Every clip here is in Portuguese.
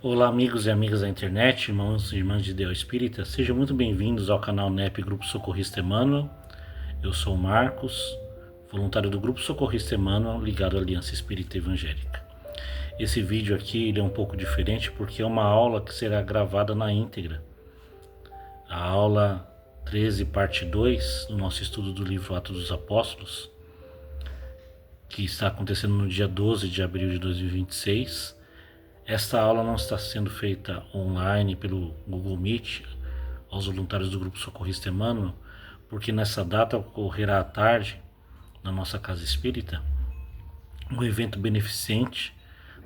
Olá, amigos e amigas da internet, irmãos e irmãs de Deus Espírita, sejam muito bem-vindos ao canal NEP Grupo Socorrista Emmanuel. Eu sou o Marcos, voluntário do Grupo Socorrista Emmanuel, ligado à Aliança Espírita Evangélica. Esse vídeo aqui ele é um pouco diferente porque é uma aula que será gravada na íntegra. A aula 13, parte 2, do nosso estudo do livro Atos dos Apóstolos, que está acontecendo no dia 12 de abril de 2026. Esta aula não está sendo feita online pelo Google Meet aos voluntários do Grupo Socorrista Emmanuel, porque nessa data ocorrerá à tarde, na nossa Casa Espírita, um evento beneficente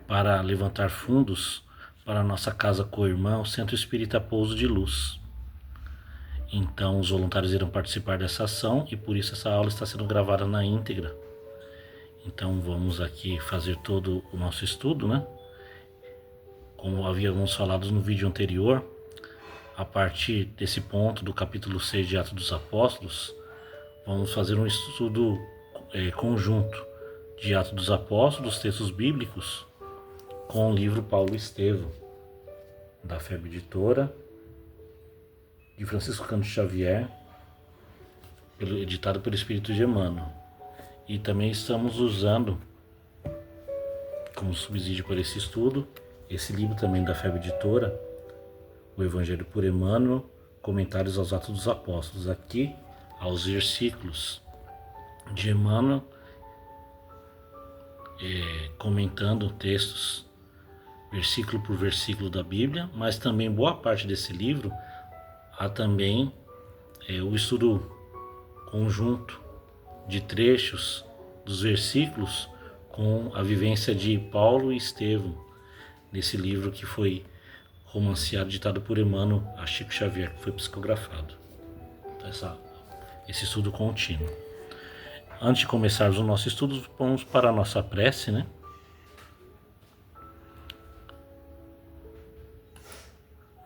para levantar fundos para a nossa casa co-irmã, o Centro Espírita Pouso de Luz. Então os voluntários irão participar dessa ação e por isso essa aula está sendo gravada na íntegra. Então vamos aqui fazer todo o nosso estudo, né? Como havíamos falado no vídeo anterior, a partir desse ponto do capítulo 6 de Atos dos Apóstolos, vamos fazer um estudo conjunto de Atos dos Apóstolos, textos bíblicos, com o livro Paulo Estevão, da FEB Editora, de Francisco Cândido Xavier, editado pelo Espírito de Emmanuel. E também estamos usando, como subsídio para esse estudo, esse livro também da FEB Editora, o Evangelho por Emmanuel, Comentários aos Atos dos Apóstolos, aqui aos versículos de Emmanuel, comentando textos, versículo por versículo da Bíblia, mas também boa parte desse livro há também o estudo conjunto de trechos dos versículos com a vivência de Paulo e Estevão, nesse livro que foi romanceado, ditado por Emmanuel a Chico Xavier, que foi psicografado. Então, esse estudo contínuo. Antes de começarmos o nosso estudo, vamos para a nossa prece, né?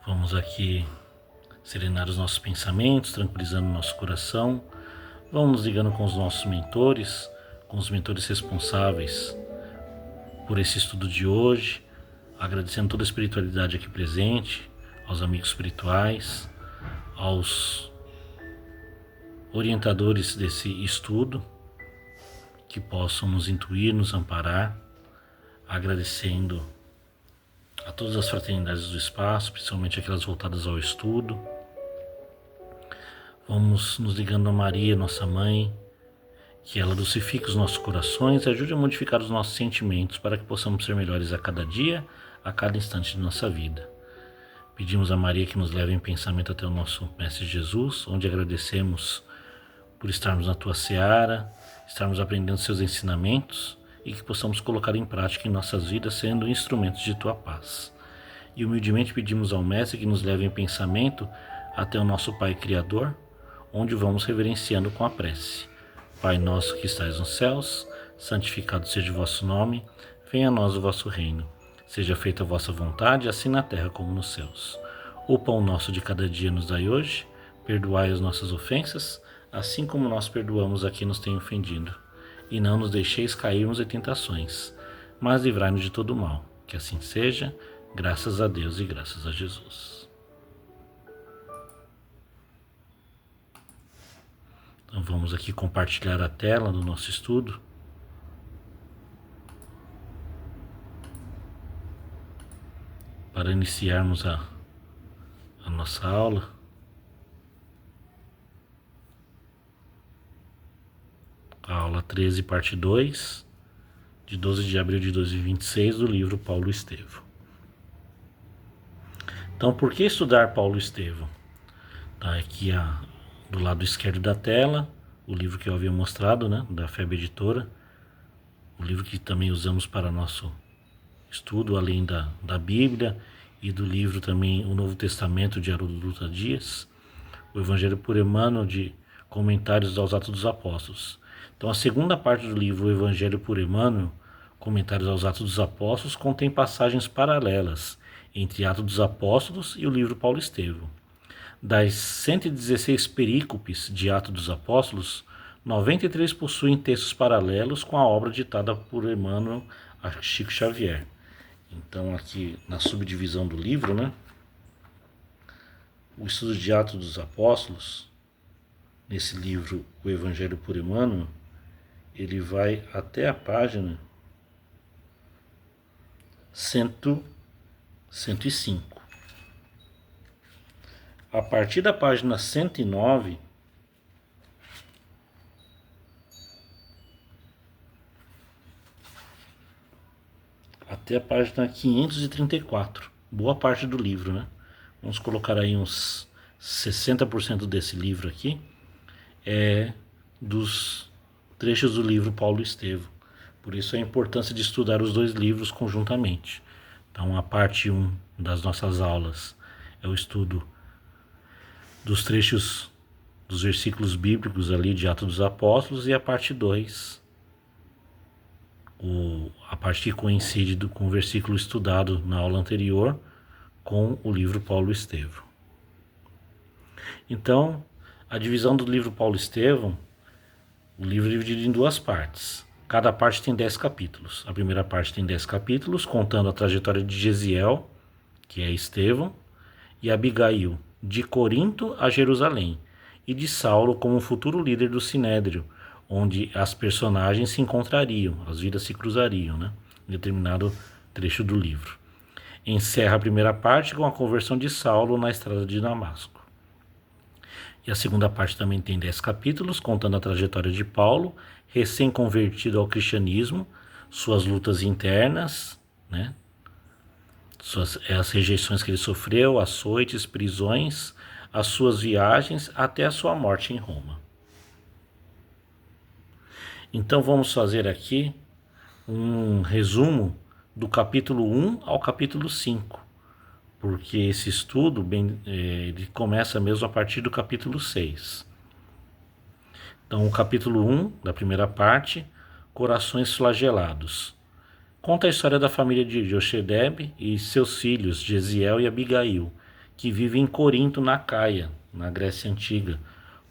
Vamos aqui serenar os nossos pensamentos, tranquilizando o nosso coração. Vamos nos ligando com os nossos mentores, com os mentores responsáveis por esse estudo de hoje, agradecendo toda a espiritualidade aqui presente, aos amigos espirituais, aos orientadores desse estudo, que possam nos intuir, nos amparar, agradecendo a todas as fraternidades do espaço, principalmente aquelas voltadas ao estudo. Vamos nos ligando a Maria, nossa mãe, que ela dulcifique os nossos corações e ajude a modificar os nossos sentimentos para que possamos ser melhores a cada dia, a cada instante de nossa vida. Pedimos a Maria que nos leve em pensamento até o nosso Mestre Jesus, onde agradecemos por estarmos na Tua seara, estarmos aprendendo seus ensinamentos e que possamos colocar em prática em nossas vidas, sendo instrumentos de Tua paz. E humildemente pedimos ao Mestre que nos leve em pensamento até o nosso Pai Criador, onde vamos reverenciando com a prece. Pai nosso que estais nos céus, santificado seja o vosso nome, venha a nós o vosso reino. Seja feita a vossa vontade, assim na terra como nos céus. O pão nosso de cada dia nos dai hoje, perdoai as nossas ofensas, assim como nós perdoamos a quem nos tem ofendido. E não nos deixeis cairmos em tentações, mas livrai-nos de todo o mal. Que assim seja, graças a Deus e graças a Jesus. Então vamos aqui compartilhar a tela do nosso estudo. Para iniciarmos a nossa aula. A aula 13, parte 2, de 12 de abril de 2026, do livro Paulo Estevão. Então, por que estudar Paulo Estevão? Tá aqui do lado esquerdo da tela, o livro que eu havia mostrado, né, da FEB Editora, o livro que também usamos para nosso estudo, além da Bíblia e do livro também O Novo Testamento de Haroldo Dutra Dias, o Evangelho por Emmanuel, de Comentários aos Atos dos Apóstolos. Então a segunda parte do livro, o Evangelho por Emmanuel, Comentários aos Atos dos Apóstolos, contém passagens paralelas entre Atos dos Apóstolos e o livro Paulo Estevão. Das 116 perícopes de Atos dos Apóstolos, 93 possuem textos paralelos com a obra ditada por Emmanuel a Chico Xavier. Então aqui na subdivisão do livro, né? O estudo de Atos dos Apóstolos, nesse livro O Evangelho por Emmanuel, ele vai até a página 105. A partir da página 109, até a página 534, boa parte do livro, né? Vamos colocar aí uns 60% desse livro aqui é dos trechos do livro Paulo Estevão. Por isso a importância de estudar os dois livros conjuntamente. Então a parte 1 das nossas aulas é o estudo dos trechos dos versículos bíblicos ali de Atos dos Apóstolos, e a parte 2, a parte que coincide com o versículo estudado na aula anterior com o livro Paulo Estevão. Então, a divisão do livro Paulo Estevão, o livro é dividido em duas partes. Cada parte tem 10 capítulos. A primeira parte tem 10 capítulos, contando a trajetória de Gesiel, que é Estevão, e Abigail, de Corinto a Jerusalém, e de Saulo como futuro líder do Sinédrio, onde as personagens se encontrariam, as vidas se cruzariam, né, em determinado trecho do livro. Encerra a primeira parte com a conversão de Saulo na estrada de Damasco. E a segunda parte também tem 10 capítulos, contando a trajetória de Paulo, recém-convertido ao cristianismo, suas lutas internas, né, as rejeições que ele sofreu, açoites, prisões, as suas viagens até a sua morte em Roma. Então vamos fazer aqui um resumo do capítulo 1 ao capítulo 5, porque esse estudo ele começa mesmo a partir do capítulo 6. Então o capítulo 1 da primeira parte, Corações Flagelados, conta a história da família de Jochebed e seus filhos Gesiel e Abigail, que vivem em Corinto, na Caia, na Grécia Antiga,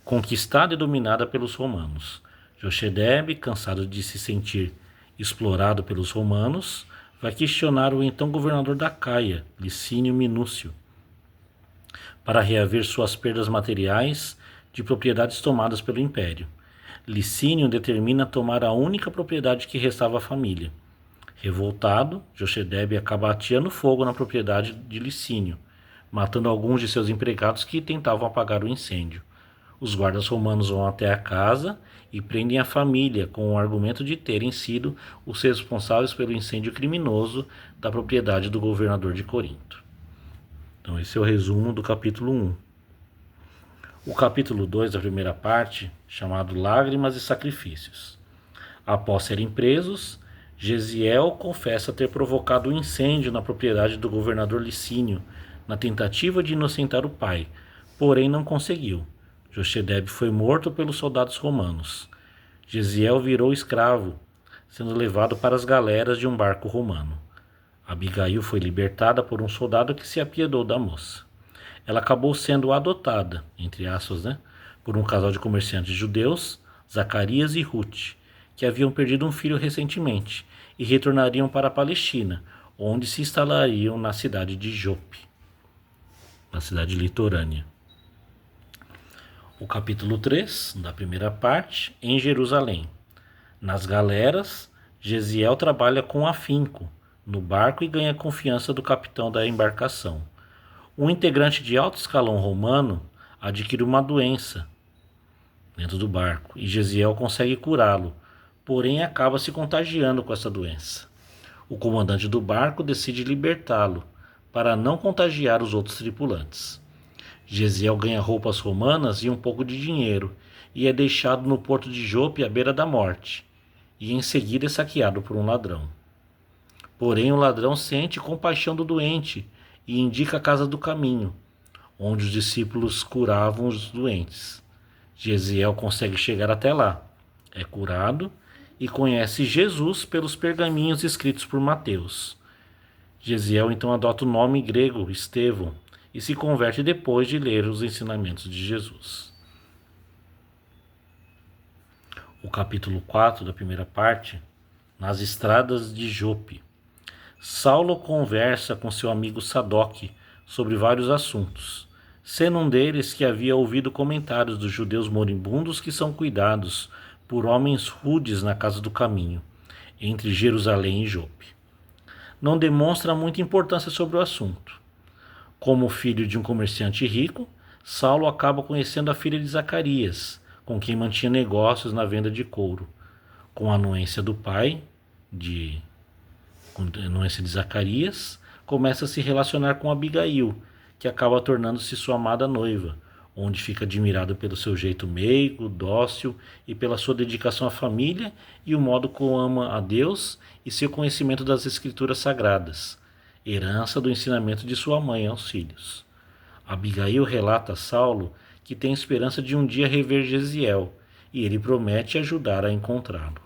conquistada e dominada pelos romanos. Jochebed, cansado de se sentir explorado pelos romanos, vai questionar o então governador da Caia, Licínio Minúcio, para reaver suas perdas materiais de propriedades tomadas pelo império. Licínio determina tomar a única propriedade que restava à família. Revoltado, Jochebed acaba ateando fogo na propriedade de Licínio, matando alguns de seus empregados que tentavam apagar o incêndio. Os guardas romanos vão até a casa e prendem a família com o argumento de terem sido os responsáveis pelo incêndio criminoso da propriedade do governador de Corinto. Então esse é o resumo do capítulo 1. O capítulo 2 da primeira parte, chamado Lágrimas e Sacrifícios. Após serem presos, Gesiel confessa ter provocado um incêndio na propriedade do governador Licínio, na tentativa de inocentar o pai, porém não conseguiu. Jochebed foi morto pelos soldados romanos. Gesiel virou escravo, sendo levado para as galeras de um barco romano. Abigail foi libertada por um soldado que se apiedou da moça. Ela acabou sendo adotada, entre aspas, né, por um casal de comerciantes judeus, Zacarias e Ruth, que haviam perdido um filho recentemente e retornariam para a Palestina, onde se instalariam na cidade de Jope, na cidade litorânea. O capítulo 3, da primeira parte, em Jerusalém. Nas galeras, Gesiel trabalha com afinco no barco e ganha a confiança do capitão da embarcação. Um integrante de alto escalão romano adquire uma doença dentro do barco e Gesiel consegue curá-lo, porém acaba se contagiando com essa doença. O comandante do barco decide libertá-lo para não contagiar os outros tripulantes. Gesiel ganha roupas romanas e um pouco de dinheiro e é deixado no porto de Jope à beira da morte, e em seguida é saqueado por um ladrão. Porém o ladrão sente compaixão do doente e indica a casa do caminho, onde os discípulos curavam os doentes. Gesiel consegue chegar até lá, é curado e conhece Jesus pelos pergaminhos escritos por Mateus. Gesiel então adota o nome grego Estevão e se converte depois de ler os ensinamentos de Jesus. O capítulo 4 da primeira parte, nas estradas de Jope. Saulo conversa com seu amigo Sadoc sobre vários assuntos, sendo um deles que havia ouvido comentários dos judeus moribundos que são cuidados por homens rudes na casa do caminho, entre Jerusalém e Jope. Não demonstra muita importância sobre o assunto. Como filho de um comerciante rico, Saulo acaba conhecendo a filha de Zacarias, com quem mantinha negócios na venda de couro. Com a anuência do pai, com a anuência de Zacarias, começa a se relacionar com Abigail, que acaba tornando-se sua amada noiva, onde fica admirado pelo seu jeito meigo, dócil e pela sua dedicação à família e o modo como ama a Deus e seu conhecimento das escrituras sagradas, herança do ensinamento de sua mãe aos filhos. Abigail relata a Saulo que tem esperança de um dia rever Gesiel, e ele promete ajudar a encontrá-lo.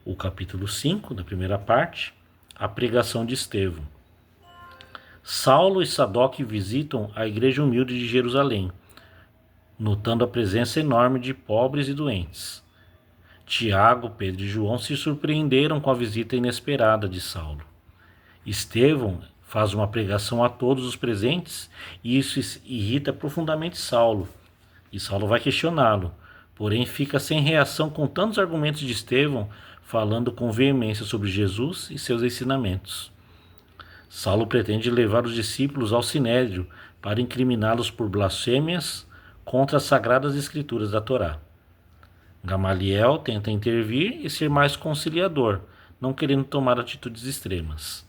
O capítulo 5, da primeira parte, a pregação de Estevão. Saulo e Sadoc visitam a igreja humilde de Jerusalém, notando a presença enorme de pobres e doentes. Tiago, Pedro e João se surpreenderam com a visita inesperada de Saulo. Estevão faz uma pregação a todos os presentes e isso irrita profundamente Saulo. E Saulo vai questioná-lo, porém fica sem reação com tantos argumentos de Estevão, falando com veemência sobre Jesus e seus ensinamentos. Saulo pretende levar os discípulos ao sinédrio para incriminá-los por blasfêmias contra as sagradas escrituras da Torá. Gamaliel tenta intervir e ser mais conciliador, não querendo tomar atitudes extremas.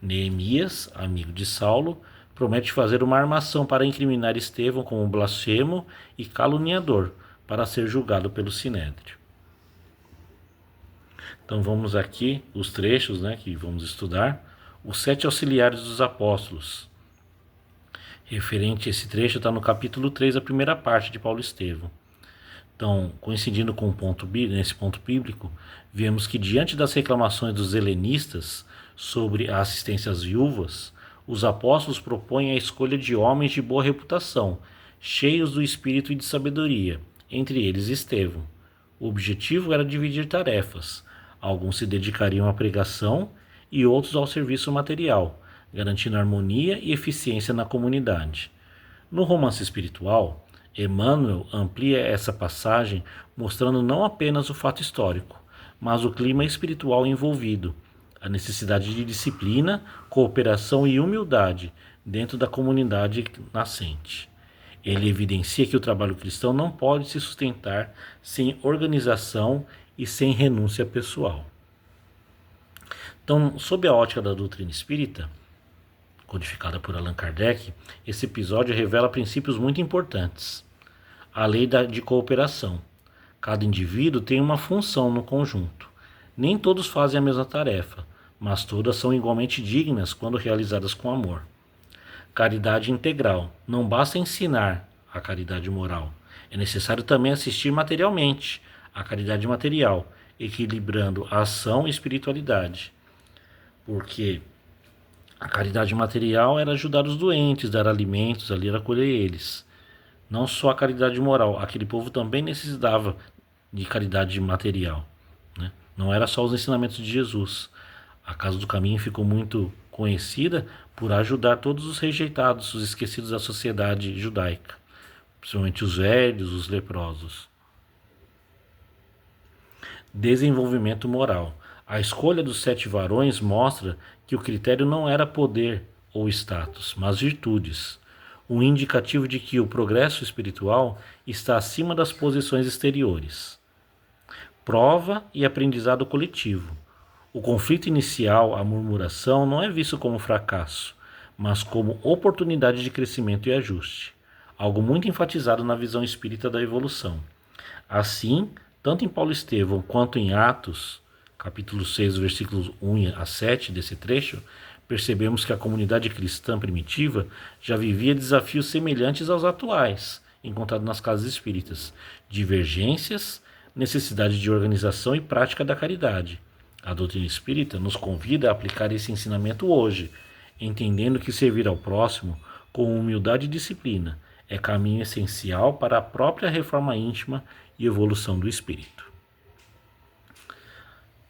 Neemias, amigo de Saulo, promete fazer uma armação para incriminar Estevão como blasfemo e caluniador, para ser julgado pelo sinédrio. Então vamos aqui os trechos, que vamos estudar. Os 7 auxiliares dos apóstolos. Referente a esse trecho está no capítulo 3, a primeira parte de Paulo Estevão. Então, coincidindo com nesse ponto bíblico, vemos que diante das reclamações dos helenistas sobre a assistência às viúvas, os apóstolos propõem a escolha de homens de boa reputação, cheios do espírito e de sabedoria, entre eles Estevão. O objetivo era dividir tarefas. Alguns se dedicariam à pregação e outros ao serviço material, garantindo harmonia e eficiência na comunidade. No romance espiritual, Emmanuel amplia essa passagem mostrando não apenas o fato histórico, mas o clima espiritual envolvido, a necessidade de disciplina, cooperação e humildade dentro da comunidade nascente. Ele evidencia que o trabalho cristão não pode se sustentar sem organização e sem renúncia pessoal. Então, sob a ótica da doutrina espírita, codificada por Allan Kardec, esse episódio revela princípios muito importantes. A lei de cooperação. Cada indivíduo tem uma função no conjunto. Nem todos fazem a mesma tarefa, mas todas são igualmente dignas quando realizadas com amor. Caridade integral. Não basta ensinar a caridade moral. É necessário também assistir materialmente a caridade material, equilibrando a ação e espiritualidade. Porque a caridade material era ajudar os doentes, dar alimentos, ali era acolher eles. Não só a caridade moral, aquele povo também necessitava de caridade material. Não era só os ensinamentos de Jesus. A Casa do Caminho ficou muito conhecida por ajudar todos os rejeitados, os esquecidos da sociedade judaica, principalmente os velhos, os leprosos. Desenvolvimento moral. A escolha dos 7 varões mostra que o critério não era poder ou status, mas virtudes, um indicativo de que o progresso espiritual está acima das posições exteriores. Prova e aprendizado coletivo. O conflito inicial, a murmuração, não é visto como fracasso, mas como oportunidade de crescimento e ajuste, algo muito enfatizado na visão espírita da evolução. Assim, tanto em Paulo Estevão quanto em Atos, capítulo 6, versículos 1 a 7 desse trecho, percebemos que a comunidade cristã primitiva já vivia desafios semelhantes aos atuais, encontrados nas casas espíritas, divergências, necessidade de organização e prática da caridade. A doutrina espírita nos convida a aplicar esse ensinamento hoje, entendendo que servir ao próximo com humildade e disciplina é caminho essencial para a própria reforma íntima e evolução do espírito.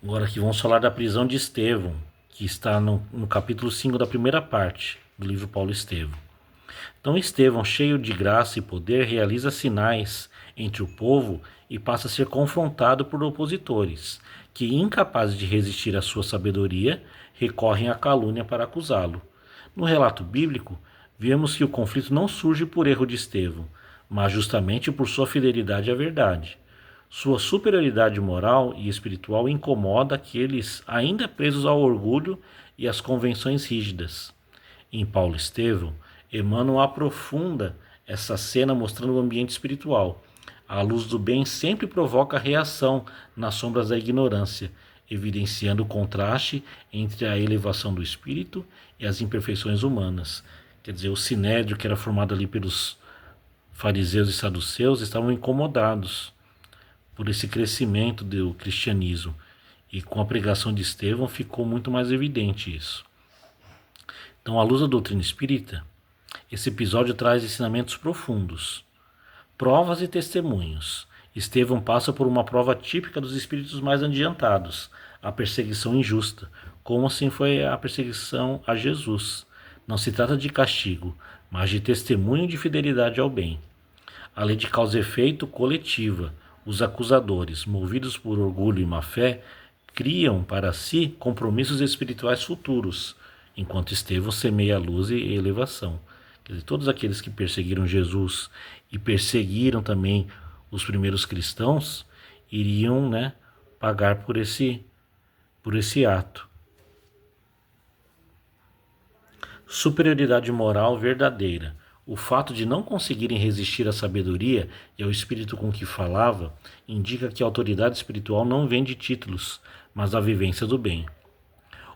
Agora aqui vamos falar da prisão de Estevão, que está no capítulo 5 da primeira parte do livro Paulo Estevão. Então Estevão, cheio de graça e poder, realiza sinais entre o povo e passa a ser confrontado por opositores, que, incapazes de resistir à sua sabedoria, recorrem à calúnia para acusá-lo. No relato bíblico, vemos que o conflito não surge por erro de Estevão, mas justamente por sua fidelidade à verdade. Sua superioridade moral e espiritual incomoda aqueles ainda presos ao orgulho e às convenções rígidas. Em Paulo Estevão, Emmanuel aprofunda essa cena mostrando o ambiente espiritual. A luz do bem sempre provoca reação nas sombras da ignorância, evidenciando o contraste entre a elevação do espírito e as imperfeições humanas. Quer dizer, o sinédrio, que era formado ali pelos fariseus e saduceus, estavam incomodados por esse crescimento do cristianismo. E com a pregação de Estevão ficou muito mais evidente isso. Então, à luz da doutrina espírita, esse episódio traz ensinamentos profundos, provas e testemunhos. Estevão passa por uma prova típica dos espíritos mais adiantados, a perseguição injusta, como assim foi a perseguição a Jesus. Não se trata de castigo, mas de testemunho de fidelidade ao bem. A lei de causa e efeito coletiva. Os acusadores, movidos por orgulho e má-fé, criam para si compromissos espirituais futuros, enquanto Estevão semeia luz e elevação. Quer dizer, todos aqueles que perseguiram Jesus e perseguiram também os primeiros cristãos iriam, pagar por esse ato. Superioridade moral verdadeira. O fato de não conseguirem resistir à sabedoria e ao espírito com que falava indica que a autoridade espiritual não vem de títulos, mas da vivência do bem.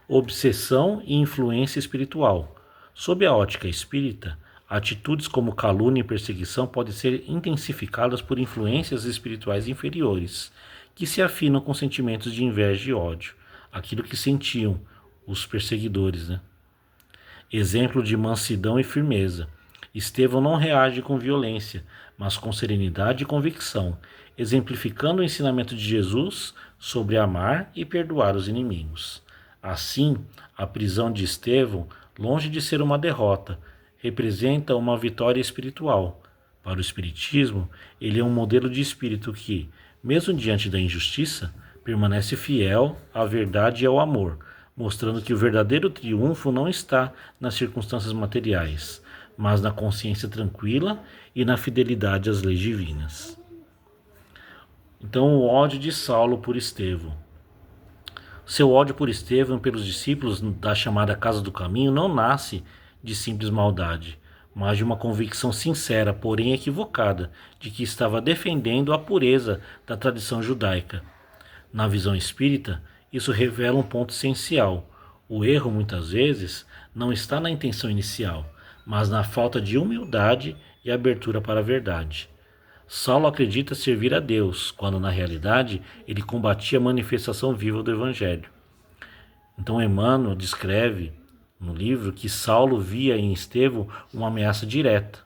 Obsessão e influência espiritual. Sob a ótica espírita, atitudes como calúnia e perseguição podem ser intensificadas por influências espirituais inferiores, que se afinam com sentimentos de inveja e ódio, aquilo que sentiam os perseguidores. Exemplo de mansidão e firmeza. Estevão não reage com violência, mas com serenidade e convicção, exemplificando o ensinamento de Jesus sobre amar e perdoar os inimigos. Assim, a prisão de Estevão, longe de ser uma derrota, representa uma vitória espiritual. Para o Espiritismo, ele é um modelo de espírito que, mesmo diante da injustiça, permanece fiel à verdade e ao amor, mostrando que o verdadeiro triunfo não está nas circunstâncias materiais, mas na consciência tranquila e na fidelidade às leis divinas. Então, o ódio de Saulo por Estevão. Seu ódio por Estevão e pelos discípulos da chamada Casa do Caminho não nasce de simples maldade, mas de uma convicção sincera, porém equivocada, de que estava defendendo a pureza da tradição judaica. Na visão espírita, isso revela um ponto essencial. O erro, muitas vezes, não está na intenção inicial, mas na falta de humildade e abertura para a verdade. Saulo acredita servir a Deus, quando na realidade ele combatia a manifestação viva do Evangelho. Então Emmanuel descreve no livro que Saulo via em Estevão uma ameaça direta,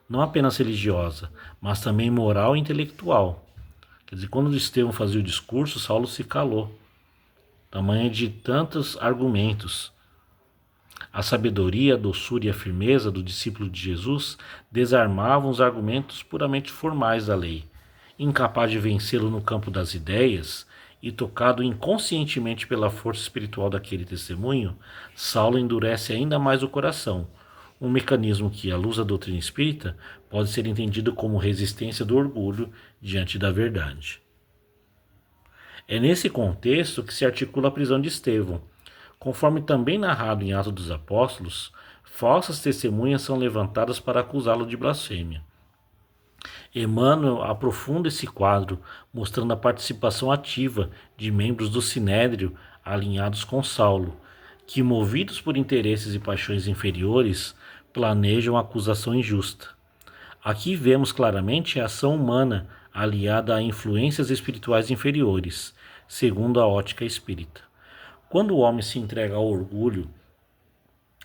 não apenas religiosa, mas também moral e intelectual. Quer dizer, quando Estevão fazia o discurso, Saulo se calou, tamanho de tantos argumentos. A sabedoria, a doçura e a firmeza do discípulo de Jesus desarmavam os argumentos puramente formais da lei. Incapaz de vencê-lo no campo das ideias e tocado inconscientemente pela força espiritual daquele testemunho, Saulo endurece ainda mais o coração, um mecanismo que, à luz da doutrina espírita, pode ser entendido como resistência do orgulho diante da verdade. É nesse contexto que se articula a prisão de Estevão. Conforme também narrado em Atos dos Apóstolos, falsas testemunhas são levantadas para acusá-lo de blasfêmia. Emmanuel aprofunda esse quadro, mostrando a participação ativa de membros do Sinédrio alinhados com Saulo, que, movidos por interesses e paixões inferiores, planejam a acusação injusta. Aqui vemos claramente a ação humana aliada a influências espirituais inferiores, segundo a ótica espírita. Quando o homem se entrega ao orgulho,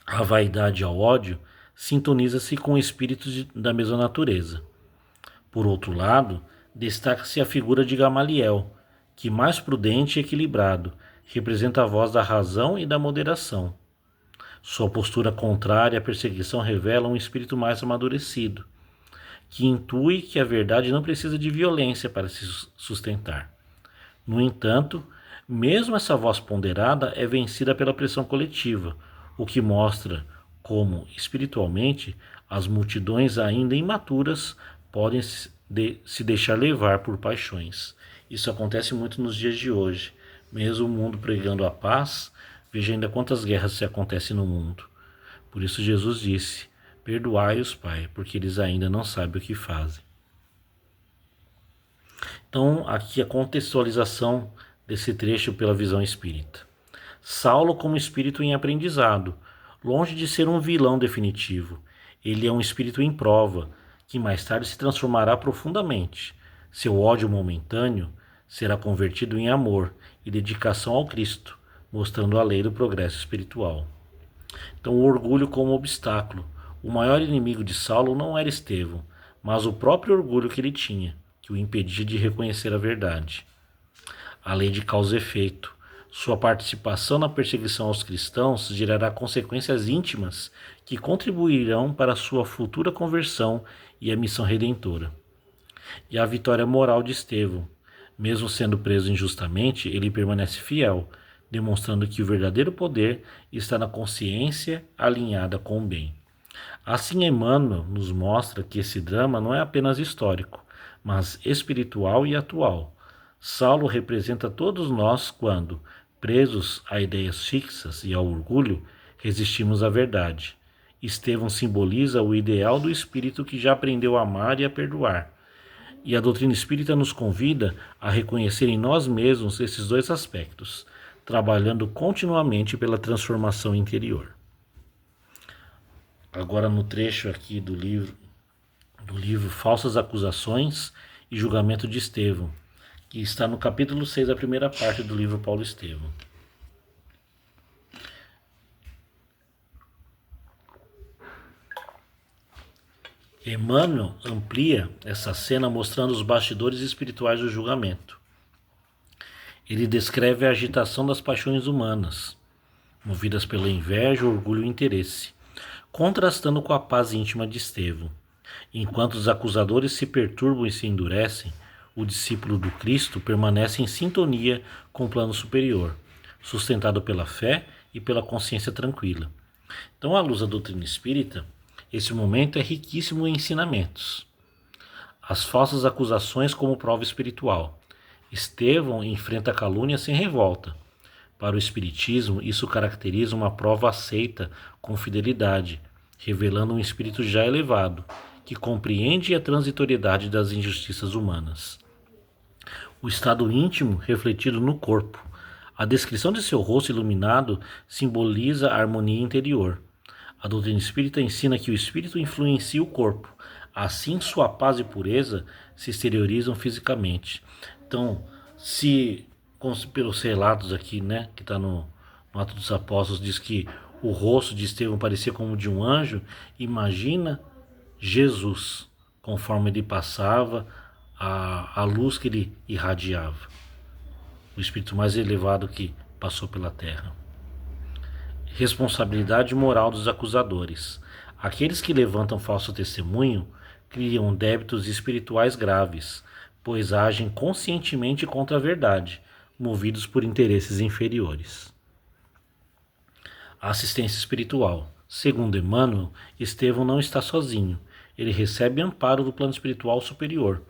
à vaidade e ao ódio, sintoniza-se com espíritos da mesma natureza. Por outro lado, destaca-se a figura de Gamaliel, que mais prudente e equilibrado, representa a voz da razão e da moderação. Sua postura contrária à perseguição revela um espírito mais amadurecido, que intui que a verdade não precisa de violência para se sustentar. No entanto, mesmo essa voz ponderada é vencida pela pressão coletiva, o que mostra como, espiritualmente, as multidões ainda imaturas podem se deixar levar por paixões. Isso acontece muito nos dias de hoje. Mesmo o mundo pregando a paz, veja ainda quantas guerras se acontecem no mundo. Por isso Jesus disse: perdoai-os, Pai, porque eles ainda não sabem o que fazem. Então, aqui a contextualização desse trecho pela visão espírita. Saulo como espírito em aprendizado, longe de ser um vilão definitivo. Ele é um espírito em prova, que mais tarde se transformará profundamente. Seu ódio momentâneo será convertido em amor e dedicação ao Cristo, mostrando a lei do progresso espiritual. Então, o orgulho como obstáculo. O maior inimigo de Saulo não era Estevão, mas o próprio orgulho que ele tinha, que o impedia de reconhecer a verdade. A lei de causa e efeito. Sua participação na perseguição aos cristãos gerará consequências íntimas que contribuirão para a sua futura conversão e a missão redentora. E a vitória moral de Estevão. Mesmo sendo preso injustamente, ele permanece fiel, demonstrando que o verdadeiro poder está na consciência alinhada com o bem. Assim, Emmanuel nos mostra que esse drama não é apenas histórico, mas espiritual e atual. Saulo representa todos nós quando, presos a ideias fixas e ao orgulho, resistimos à verdade. Estevão simboliza o ideal do espírito que já aprendeu a amar e a perdoar. E a doutrina espírita nos convida a reconhecer em nós mesmos esses dois aspectos, trabalhando continuamente pela transformação interior. Agora no trecho aqui do livro Falsas Acusações e Julgamento de Estevão, que está no capítulo 6, a primeira parte do livro Paulo Estevão. Emmanuel amplia essa cena mostrando os bastidores espirituais do julgamento. Ele descreve a agitação das paixões humanas, movidas pela inveja, orgulho e interesse, contrastando com a paz íntima de Estevão. Enquanto os acusadores se perturbam e se endurecem, o discípulo do Cristo permanece em sintonia com o plano superior, sustentado pela fé e pela consciência tranquila. Então, à luz da doutrina espírita, esse momento é riquíssimo em ensinamentos. As falsas acusações como prova espiritual. Estevão enfrenta a calúnia sem revolta. Para o Espiritismo, isso caracteriza uma prova aceita com fidelidade, revelando um espírito já elevado, que compreende a transitoriedade das injustiças humanas. O estado íntimo refletido no corpo. A descrição de seu rosto iluminado simboliza a harmonia interior. A doutrina espírita ensina que o espírito influencia o corpo, assim sua paz e pureza se exteriorizam fisicamente. Então, se pelos relatos aqui, que está no Atos dos Apóstolos, diz que o rosto de Estevão parecia como de um anjo, imagina Jesus, conforme ele passava, a luz que ele irradiava, o espírito mais elevado que passou pela terra. Responsabilidade moral dos acusadores. Aqueles que levantam falso testemunho criam débitos espirituais graves, pois agem conscientemente contra a verdade, movidos por interesses inferiores. A assistência espiritual. Segundo Emmanuel, Estevão não está sozinho. Ele recebe amparo do plano espiritual superior.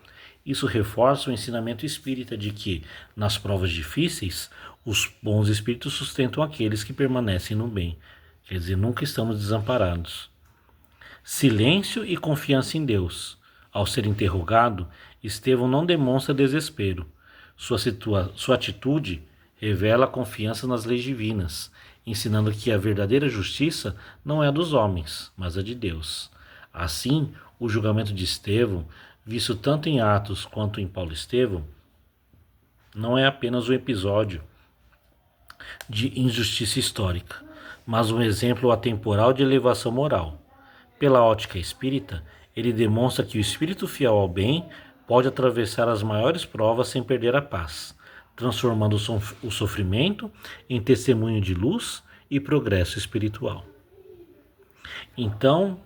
Isso reforça o ensinamento espírita de que, nas provas difíceis, os bons espíritos sustentam aqueles que permanecem no bem. Quer dizer, nunca estamos desamparados. Silêncio e confiança em Deus. Ao ser interrogado, Estevão não demonstra desespero. Sua atitude revela a confiança nas leis divinas, ensinando que a verdadeira justiça não é a dos homens, mas a de Deus. Assim, o julgamento de Estevão, visto tanto em Atos quanto em Paulo Estevão, não é apenas um episódio de injustiça histórica, mas um exemplo atemporal de elevação moral. Pela ótica espírita, ele demonstra que o espírito fiel ao bem pode atravessar as maiores provas sem perder a paz, transformando o sofrimento em testemunho de luz e progresso espiritual. Então,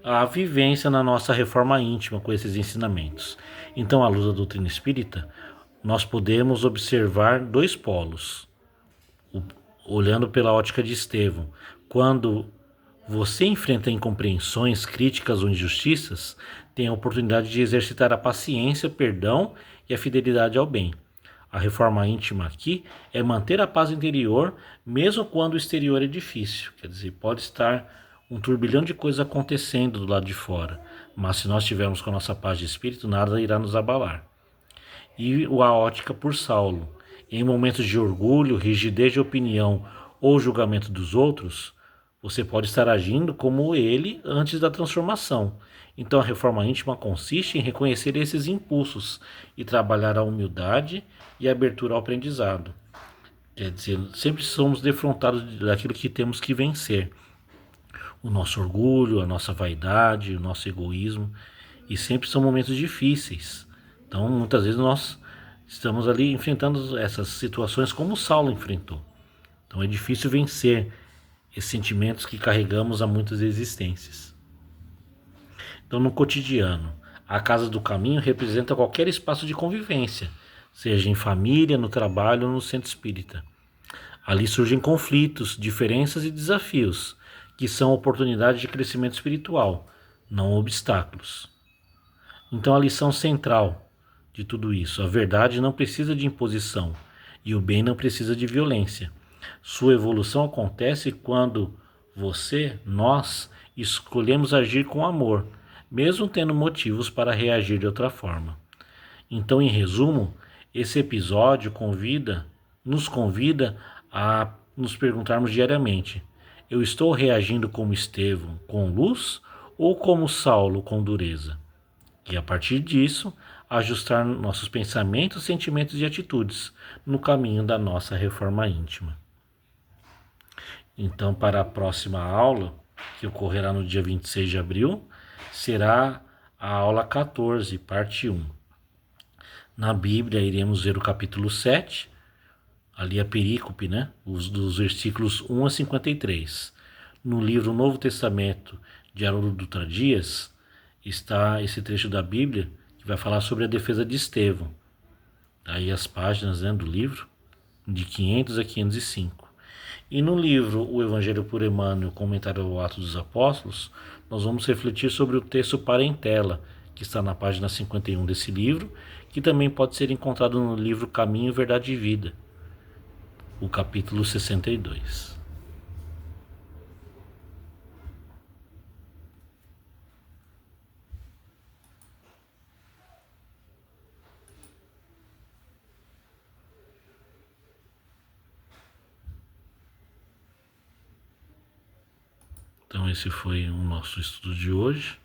a vivência na nossa reforma íntima com esses ensinamentos. Então, à luz da doutrina espírita, nós podemos observar dois polos. Olhando pela ótica de Estevão, quando você enfrenta incompreensões, críticas ou injustiças, tem a oportunidade de exercitar a paciência, perdão e a fidelidade ao bem. A reforma íntima aqui é manter a paz interior, mesmo quando o exterior é difícil. Quer dizer, pode estar um turbilhão de coisas acontecendo do lado de fora, mas se nós estivermos com a nossa paz de espírito, nada irá nos abalar. E a ótica por Saulo. Em momentos de orgulho, rigidez de opinião ou julgamento dos outros, você pode estar agindo como ele antes da transformação. Então a reforma íntima consiste em reconhecer esses impulsos e trabalhar a humildade e a abertura ao aprendizado. Quer dizer, sempre somos defrontados daquilo que temos que vencer. O nosso orgulho, a nossa vaidade, o nosso egoísmo. E sempre são momentos difíceis. Então muitas vezes nós estamos ali enfrentando essas situações como Saulo enfrentou. Então é difícil vencer esses sentimentos que carregamos há muitas existências. Então, no cotidiano, a Casa do Caminho representa qualquer espaço de convivência, seja em família, no trabalho ou no centro espírita. Ali surgem conflitos, diferenças e desafios, que são oportunidades de crescimento espiritual, não obstáculos. Então, a lição central de tudo isso: a verdade não precisa de imposição e o bem não precisa de violência. Sua evolução acontece quando nós, escolhemos agir com amor, mesmo tendo motivos para reagir de outra forma. Então, em resumo, esse episódio nos convida a nos perguntarmos diariamente: eu estou reagindo como Estevão, com luz, ou como Saulo, com dureza? E a partir disso, ajustar nossos pensamentos, sentimentos e atitudes no caminho da nossa reforma íntima. Então, para a próxima aula, que ocorrerá no dia 26 de abril, será a aula 14, parte 1. Na Bíblia, iremos ver o capítulo 7, ali a perícope, dos versículos 1 a 53. No livro Novo Testamento, de Haroldo Dutra Dias, está esse trecho da Bíblia que vai falar sobre a defesa de Estevão. Aí as páginas do livro, de 500 a 505. E no livro O Evangelho por Emmanuel, Comentário ao Atos dos Apóstolos, nós vamos refletir sobre o texto Parentela, que está na página 51 desse livro, que também pode ser encontrado no livro Caminho, Verdade e Vida, o capítulo 62. Então esse foi o nosso estudo de hoje.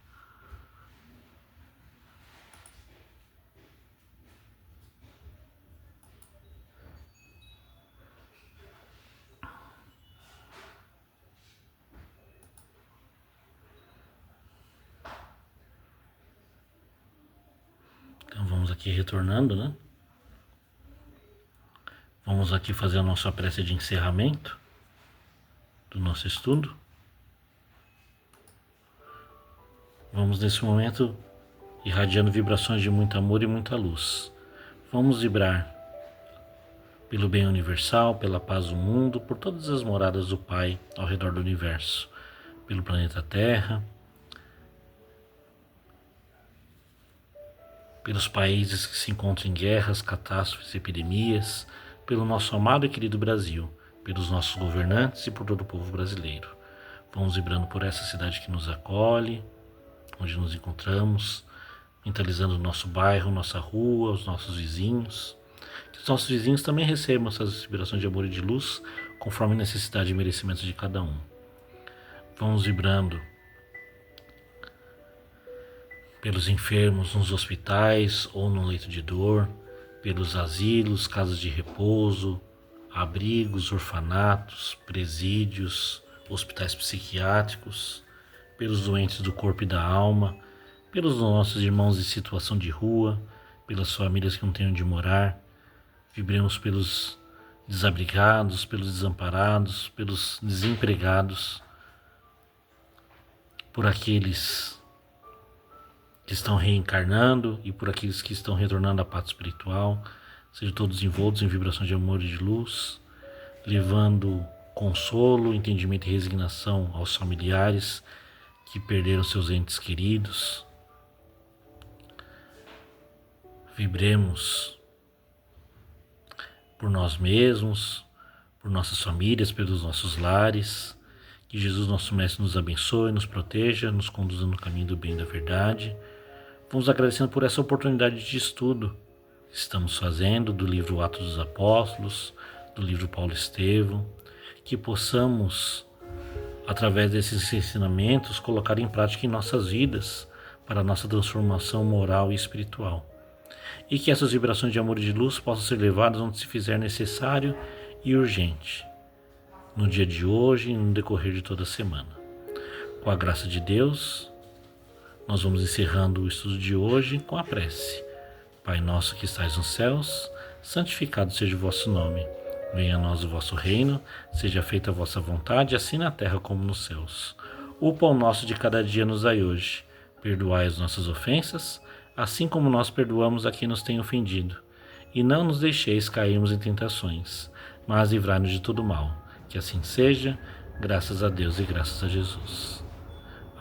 Então vamos aqui retornando, Vamos aqui fazer a nossa prece de encerramento do nosso estudo. Vamos nesse momento irradiando vibrações de muito amor e muita luz. Vamos vibrar pelo bem universal, pela paz do mundo, por todas as moradas do Pai ao redor do universo, pelo planeta Terra, pelos países que se encontram em guerras, catástrofes, epidemias, pelo nosso amado e querido Brasil, pelos nossos governantes e por todo o povo brasileiro. Vamos vibrando por essa cidade que nos acolhe, onde nos encontramos, mentalizando o nosso bairro, nossa rua, os nossos vizinhos. Que os nossos vizinhos também recebam essas vibrações de amor e de luz, conforme a necessidade e merecimento de cada um. Vamos vibrando pelos enfermos nos hospitais ou no leito de dor, pelos asilos, casas de repouso, abrigos, orfanatos, presídios, hospitais psiquiátricos, pelos doentes do corpo e da alma, pelos nossos irmãos em situação de rua, pelas famílias que não têm onde morar, Vibremos pelos desabrigados, pelos desamparados, pelos desempregados, por aqueles que estão reencarnando e por aqueles que estão retornando à pátria espiritual. Sejam todos envoltos em vibrações de amor e de luz, levando consolo, entendimento e resignação aos familiares que perderam seus entes queridos. Vibremos por nós mesmos, por nossas famílias, pelos nossos lares. Que Jesus, nosso Mestre, nos abençoe, nos proteja, nos conduza no caminho do bem e da verdade. Vamos agradecendo por essa oportunidade de estudo que estamos fazendo do livro Atos dos Apóstolos, do livro Paulo Estevão, que possamos, através desses ensinamentos, colocar em prática em nossas vidas para a nossa transformação moral e espiritual. E que essas vibrações de amor e de luz possam ser levadas onde se fizer necessário e urgente, no dia de hoje e no decorrer de toda a semana. Com a graça de Deus, nós vamos encerrando o estudo de hoje com a prece. Pai nosso que estais nos céus, santificado seja o vosso nome. Venha a nós o vosso reino, seja feita a vossa vontade, assim na terra como nos céus. O pão nosso de cada dia nos dai hoje. Perdoai as nossas ofensas, assim como nós perdoamos a quem nos tem ofendido. E não nos deixeis cairmos em tentações, mas livrai-nos de todo mal. Que assim seja, graças a Deus e graças a Jesus.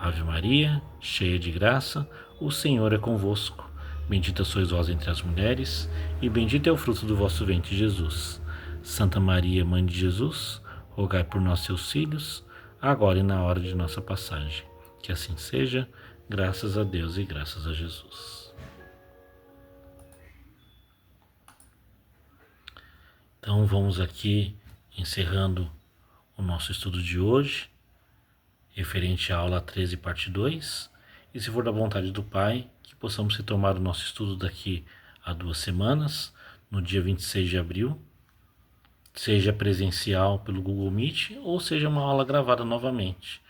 Ave Maria, cheia de graça, o Senhor é convosco. Bendita sois vós entre as mulheres, e bendito é o fruto do vosso ventre, Jesus. Santa Maria, Mãe de Jesus, rogai por nós, seus filhos, agora e na hora de nossa passagem. Que assim seja, graças a Deus e graças a Jesus. Então vamos aqui encerrando o nosso estudo de hoje, referente à aula 13, parte 2, e se for da vontade do Pai, que possamos retomar o nosso estudo daqui a 2 semanas, no dia 26 de abril, seja presencial pelo Google Meet, ou seja uma aula gravada novamente.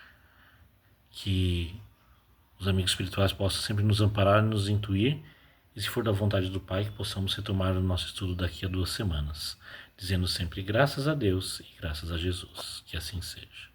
Que os amigos espirituais possam sempre nos amparar e nos intuir, e se for da vontade do Pai, que possamos retomar o nosso estudo daqui a 2 semanas, dizendo sempre graças a Deus e graças a Jesus. Que assim seja.